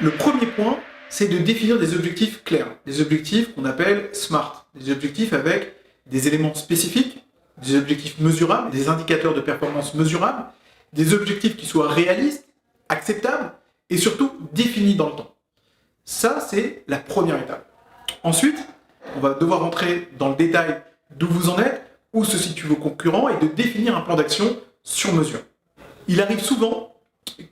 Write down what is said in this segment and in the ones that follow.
Le premier point, c'est de définir des objectifs clairs, des objectifs qu'on appelle SMART, des objectifs avec des éléments spécifiques, des objectifs mesurables, des indicateurs de performance mesurables, des objectifs qui soient réalistes, acceptables et surtout définis dans le temps. Ça, c'est la première étape. Ensuite, on va devoir rentrer dans le détail d'où vous en êtes, où se situent vos concurrents et de définir un plan d'action sur mesure. Il arrive souvent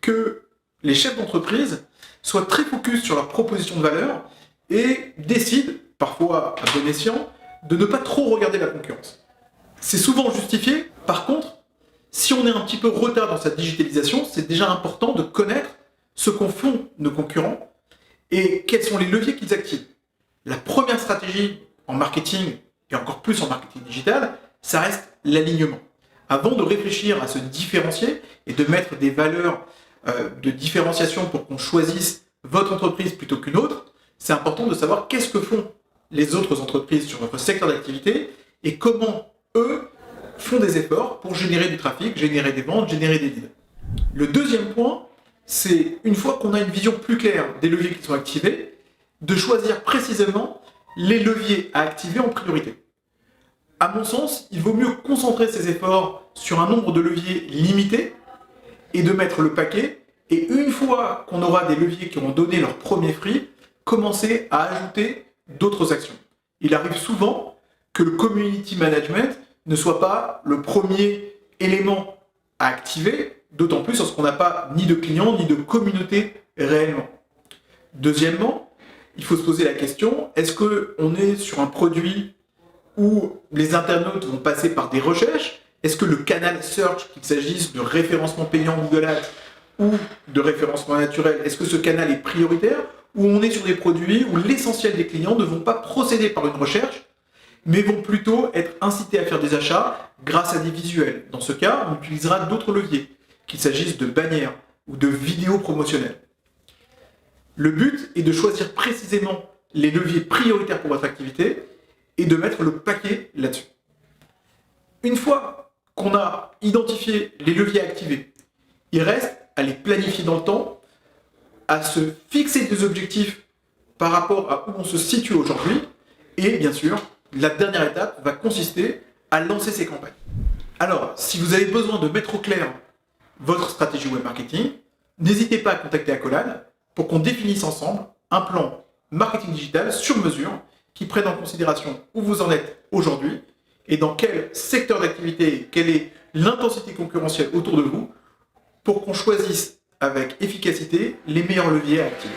que les chefs d'entreprise soient très focus sur leur proposition de valeur et décident, parfois à bon escient, de ne pas trop regarder la concurrence. C'est souvent justifié. Par contre, si on est un petit peu en retard dans sa digitalisation, c'est déjà important de connaître ce qu'en font nos concurrents et quels sont les leviers qu'ils activent. La première stratégie en marketing, et encore plus en marketing digital, ça reste l'alignement. Avant de réfléchir à se différencier et de mettre des valeurs de différenciation pour qu'on choisisse votre entreprise plutôt qu'une autre, c'est important de savoir qu'est-ce que font les autres entreprises sur votre secteur d'activité et comment eux font des efforts pour générer du trafic, générer des ventes, générer des leads. Le deuxième point, c'est une fois qu'on a une vision plus claire des leviers qui sont activés, de choisir précisément les leviers à activer en priorité. À mon sens, il vaut mieux concentrer ses efforts sur un nombre de leviers limité et de mettre le paquet. Et une fois qu'on aura des leviers qui auront donné leur premier fruit, commencer à ajouter d'autres actions. Il arrive souvent que le community management ne soit pas le premier élément à activer, d'autant plus lorsqu'on n'a pas ni de clients ni de communauté réellement. Deuxièmement, il faut se poser la question, est-ce qu'on est sur un produit où les internautes vont passer par des recherches? Est-ce que le canal search, qu'il s'agisse de référencement payant Google Ads ou de référencement naturel, est-ce que ce canal est prioritaire? Ou on est sur des produits où l'essentiel des clients ne vont pas procéder par une recherche, mais vont plutôt être incités à faire des achats grâce à des visuels. Dans ce cas, on utilisera d'autres leviers, qu'il s'agisse de bannières ou de vidéos promotionnelles. Le but est de choisir précisément les leviers prioritaires pour votre activité et de mettre le paquet là-dessus. Une fois qu'on a identifié les leviers à activer, il reste à les planifier dans le temps, à se fixer des objectifs par rapport à où on se situe aujourd'hui et bien sûr, la dernière étape va consister à lancer ces campagnes. Alors, si vous avez besoin de mettre au clair votre stratégie web marketing, n'hésitez pas à contacter Acolan pour qu'on définisse ensemble un plan marketing digital sur mesure qui prenne en considération où vous en êtes aujourd'hui et dans quel secteur d'activité, quelle est l'intensité concurrentielle autour de vous pour qu'on choisisse avec efficacité les meilleurs leviers à activer.